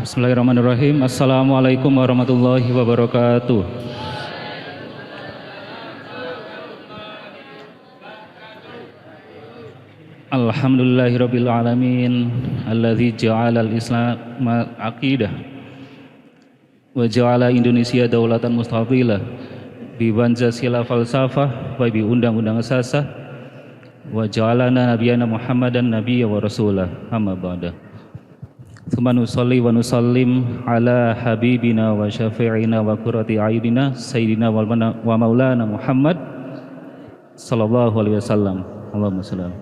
Bismillahirrahmanirrahim. Assalamualaikum warahmatullahi wabarakatuh. Alhamdulillahirabbil alamin alladzi ja'ala al-islam aqidah wa ja'ala Indonesia daulatan mustaqilah bi Pancasila falsafah wa bi undang-undang asasah wa ja'alana nabiyana Muhammadan nabiyya wa rasulah amma ba'da. Tsumma nusalli wa nusallim ala habibina wa syafi'ina wa qurrati a'yunina sayyidina wa maulana Muhammad sallallahu alaihi wasallam. Allahumma shalli.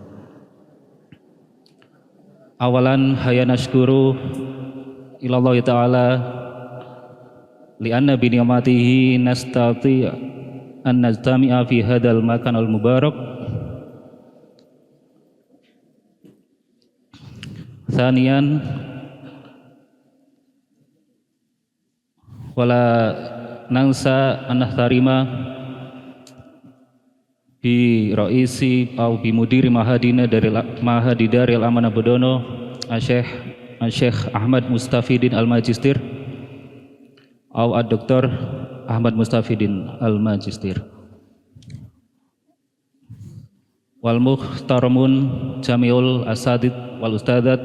Awalan haya nashkuru ilallah ta'ala li'anna bi ni'matihi nastati an najtami'a fi hadzal makan al mubarak. Thaniyan wala nangsa anahtarima bi raisi au bi mudiri mahadina dari mahadi daril amanah bedono Syekh Ahmad Mustafidin Al-Majistir au ad-doktor Ahmad Mustafidin Al-Majistir wal muhtaramun jamiul asadid wal ustadat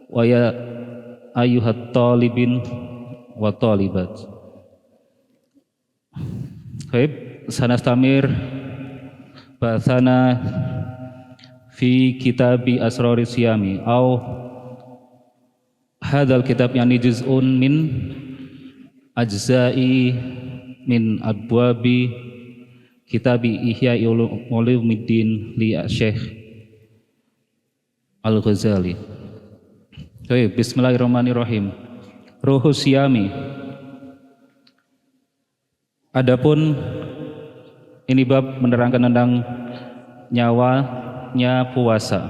wa ya ayyuhat talibin wa talibat. Baik, sanastamir bahasana fi kitabi asrori siyami au hadzal kitab yani juz'un min ajza'i min abwabi kitabi Ihya Ulumuddin li Syekh Al-Ghazali. Baik, bismillahirrahmanirrahim. Ruhus siyami. Adapun ini bab menerangkan tentang nyawanya puasa.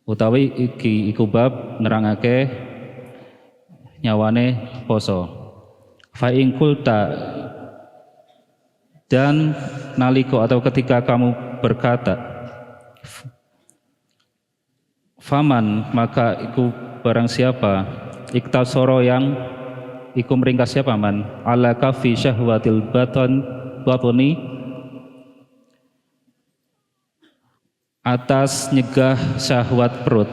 Utawi iku bab nerangake nyawane poso. Fa in qulta, dan naliko atau ketika kamu berkata, faman maka iku barang siapa iktasoro yang iku meringkas siapa man ala kafi syahwatil batoni atas nyegah syahwat perut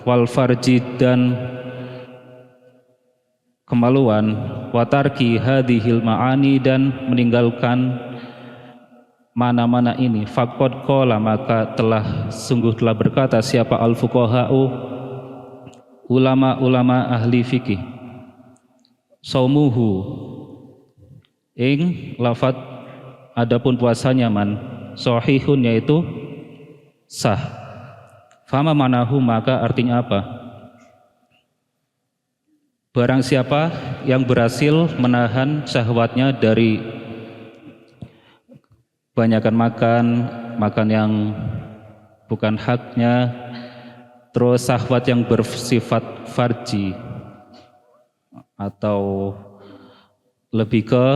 wal farji dan kemaluan watarki hadhil ma'ani dan meninggalkan mana-mana ini faqad qala maka sungguh telah berkata siapa al-fuqaha'u ulama-ulama ahli fikih saumuhu ing lafat adapun puasanya man sahihun yaitu sah. Fama manahu maka artinya apa? Barang siapa yang berhasil menahan syahwatnya dari banyakan makan yang bukan haknya, terus syahwat yang bersifat farji atau lebih ke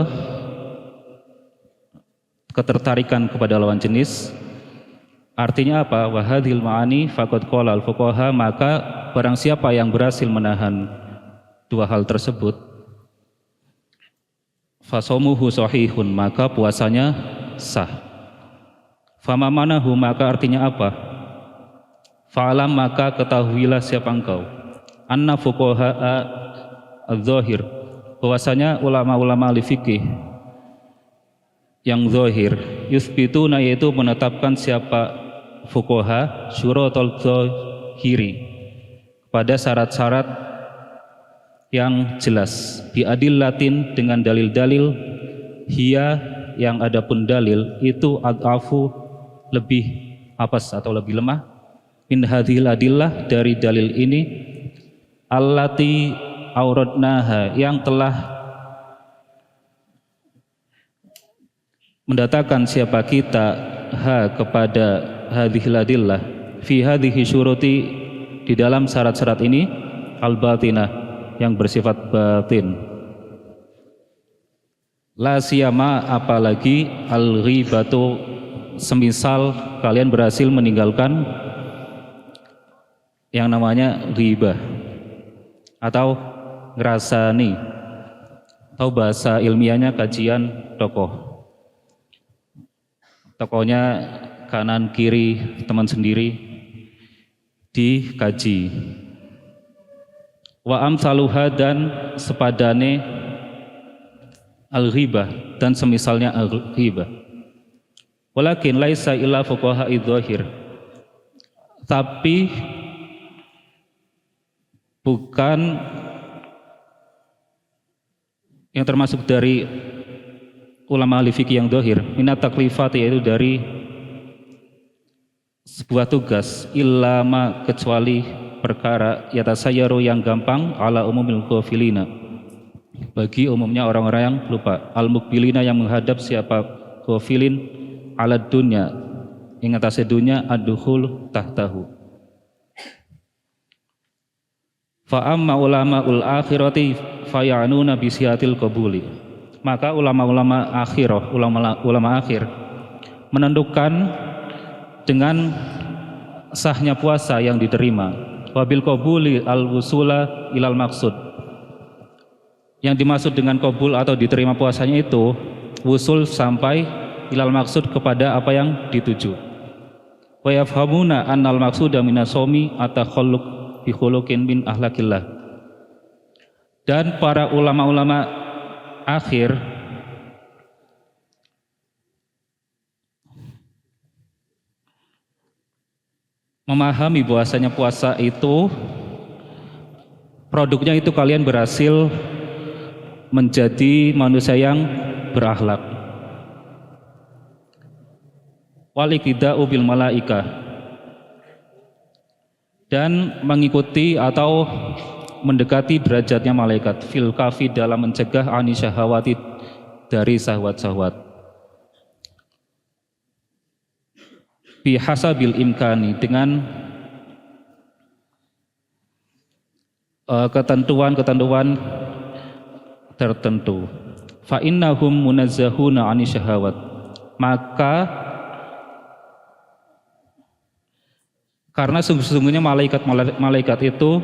ketertarikan kepada lawan jenis. Artinya apa? Wahadhil ma'ani faqad qala al-fuqaha maka barang siapa yang berhasil menahan dua hal tersebut fasomuhu sahihun maka puasanya sah. Fama manahu maka artinya apa? Fa'alam maka ketahuilah siapa engkau anna fuqaha'a az-zahir bahwasanya ulama-ulama ahli fikih yang zahir yuthbituna yaitu menetapkan siapa fuqaha syuratul zahiri pada syarat-syarat yang jelas biadillatin dengan dalil-dalil hiya yang adapun dalil itu ad'afu lebih apes atau lebih lemah min hadhil adillah dari dalil ini allati auradnaha yang telah mendatangkan siapa kita kepada hadhil adillah fi hadhihi syuruti di dalam syarat-syarat ini al batinah yang bersifat batin la siyama apalagi al ghibatu semisal kalian berhasil meninggalkan yang namanya ghibah. atau ngerasani, atau bahasa ilmiahnya kajian tokoh. Tokohnya kanan kiri teman sendiri dikaji. Wa amsaluha dan sepadane al-ghibah dan semisalnya al-ghibah. Walakin laisa illa fuqaha idh-dhahir. Tapi bukan yang termasuk dari ulama ahli fikih yang dhahir, minat taklifat, yaitu dari sebuah tugas, illama kecuali perkara yatasayyaru yang gampang ala umumil ghafilina, bagi umumnya orang-orang yang lupa, al-mukbilina yang menghadap siapa ghafilin ala dunya, ing atase dunya, ad-dukhul tahtahu. Fa amma ulamaul akhirati fayanuna bisiatil qabuli. Maka ulama-ulama akhirah, ulama akhir menentukan dengan sahnya puasa yang diterima. Wabil qabuli al-wusula ilal maksud. Yang dimaksud dengan qabul atau diterima puasanya itu wusul sampai ilal maksud, kepada apa yang dituju. Wa yafhamuna annal maqsuda minasomi atakhalluq bi khuluqin min ahlakillah. Dan para ulama-ulama akhir memahami bahwasanya puasa itu produknya itu kalian berhasil menjadi manusia yang berakhlak. Walikida'u bil malaika, dan mengikuti atau mendekati derajatnya malaikat, fil kafi, dalam mencegah ani syahwati, dari syahwat-syahwat, bihasabil imkani, dengan ketentuan-ketentuan tertentu. Fa innahum munazzahuna ani syahwat, maka karena sesungguhnya malaikat itu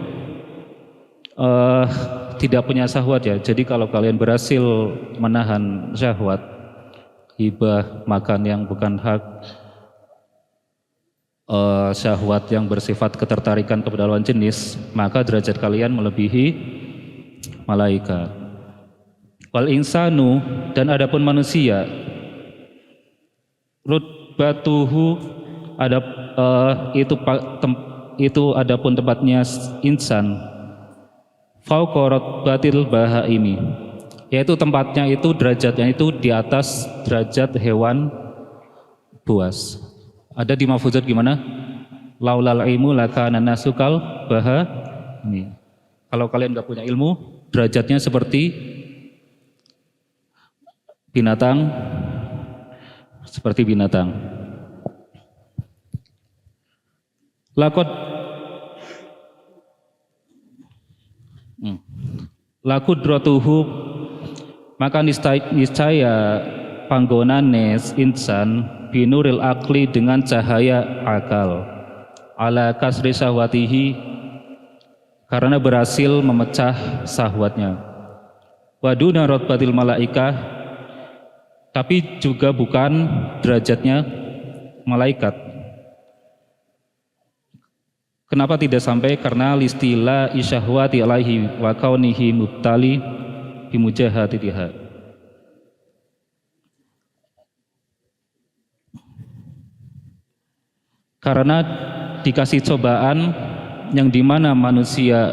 tidak punya syahwat ya. Jadi kalau kalian berhasil menahan syahwat, hibah, makan yang bukan hak, syahwat yang bersifat ketertarikan kepada lawan jenis, maka derajat kalian melebihi malaikat. Wal insanu, dan adapun manusia, rutbatuhu, itu adapun tempatnya insan, fauqa batil bahaimi, yaitu tempatnya itu, derajatnya itu di atas derajat hewan buas. Ada di mafuzat gimana? Laulal ilmu lakana nasukal bahaimi. Kalau kalian nggak punya ilmu, derajatnya seperti binatang, lakudratuhu, maka niscaya panggonane insan binuril akli, dengan cahaya akal, ala kasri syahwatihi, karena berhasil memecah syahwatnya. Waduna rotbatil malaikah, tapi juga bukan derajatnya malaikat. Kenapa tidak sampai? Karena listila isyahwati alaihi wa kaunihi mubtali bimujahadatiha. Karena dikasih cobaan yang dimana manusia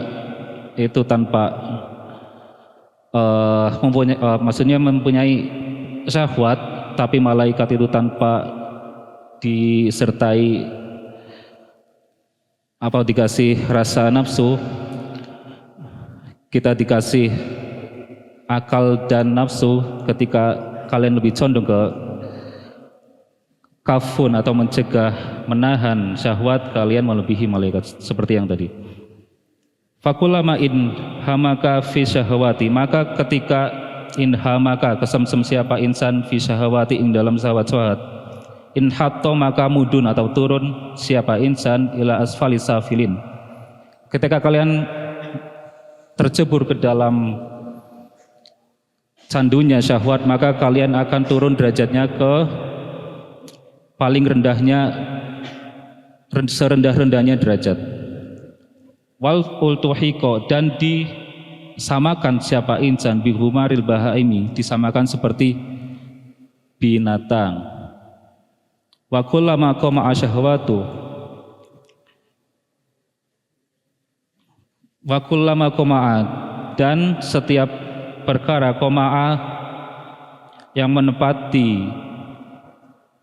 itu tanpa mempunyai syahwat, tapi malaikat itu tanpa disertai dikasih rasa nafsu, kita dikasih akal dan nafsu. Ketika kalian lebih condong ke kafun atau mencegah, menahan syahwat, kalian melebihi malaikat, seperti yang tadi. Fakulama in hamaka fi syahwati, maka ketika in hamaka kesemsem siapa insan fi syahwati, ing dalam syahwat-syahwat, in hatto maka mudun atau turun siapa insan ila asfali safilin, ketika kalian tercebur ke dalam candunya syahwat, maka kalian akan turun derajatnya ke paling rendahnya, serendah-rendahnya derajat. Wal ultuhiko, dan disamakan siapa insan bihumaril bahaimi, disamakan seperti binatang. Wa kullama qama asyahwatu, wa kullama qama, dan setiap perkara qama'a yang menepati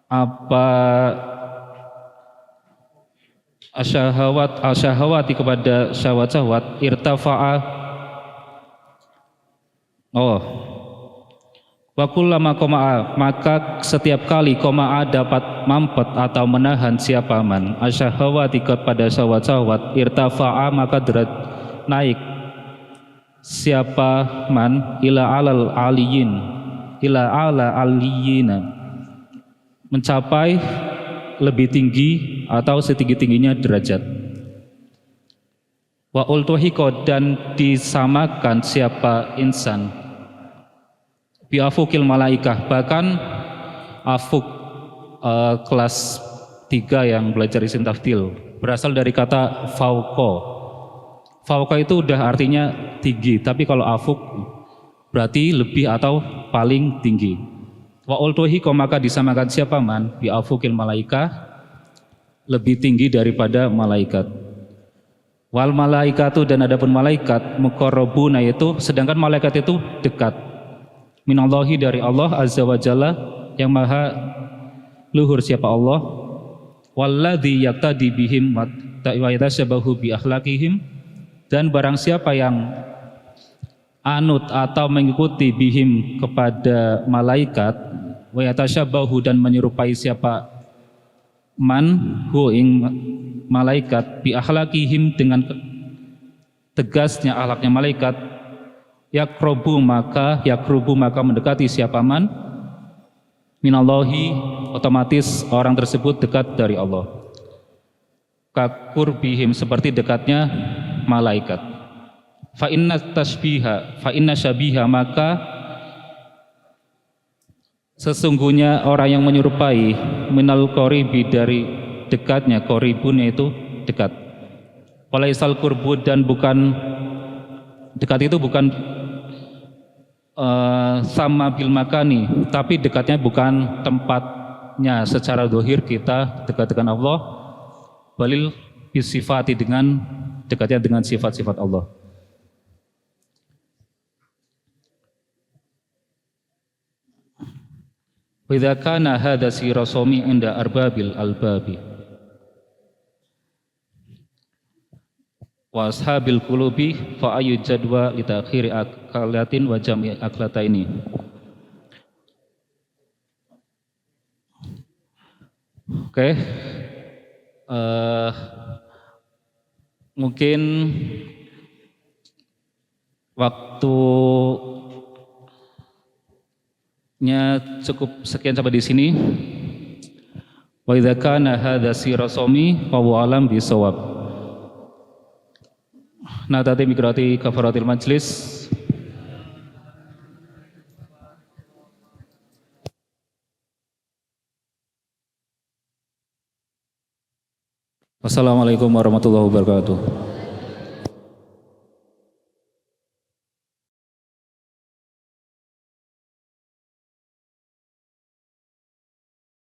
apa asyahawati kepada syahwat-syahwat, irtafa'a, wa kullama qama'a, maka setiap kali qama'a dapat mampet atau menahan siapa man asyahawati kepada syahwat-syahwat, irtafa'a, maka naik siapa man ila alal aliyin, ila ala aliyina, mencapai lebih tinggi atau setinggi-tingginya derajat. Wa ultuhiko, dan disamakan siapa insan bi afukil malaikah, bahkan afuk kelas 3 yang belajar isim tafdil berasal dari kata fauqa. Fauqa itu udah artinya tinggi, tapi kalau afuk berarti lebih atau paling tinggi. Wa ultuhiko, maka disamakan siapa man bi afukil malaikah, lebih tinggi daripada malaikat. Wal malaikatu, dan adapun malaikat muqarrabuna, yaitu sedangkan malaikat itu dekat minallahi, dari Allah azza wa jalla, yang maha luhur siapa Allah. Walladzi yaqtadi bihim wa yatashabahu bi akhlaqihim, dan barang siapa yang anut atau mengikuti bihim kepada malaikat, wa yatashabahu, dan menyerupai siapa man hu ing malaikat, bi akhlaqihim, dengan tegasnya akhlaknya malaikat, yakrubu maka mendekati siapa man minallahi, otomatis orang tersebut dekat dari Allah. Kaqurbihim, seperti dekatnya malaikat. Fa inna syabiha, maka sesungguhnya orang yang menyerupai minal qoribi, dari dekatnya, qoribun yaitu dekat. Walaisal qurbu, dan bukan dekat itu bukan sama bil makani, tapi dekatnya bukan tempatnya secara zahir kita dekat dengan Allah, balil bisifati, dengan dekatnya dengan sifat-sifat Allah. Wa idza kana hadza sirasami inda arbabil albabi wa ashabil qulubi fa ayu jadwa li ta'khiri akalatin wa jam'i aklataini. Oke. Mungkin waktunya cukup sekian sampai di sini. Wa idza kana hadza sirasami fa huwa alam bisawab. Natati migrati kafaratil majlis. Wassalamualaikum warahmatullahi wabarakatuh.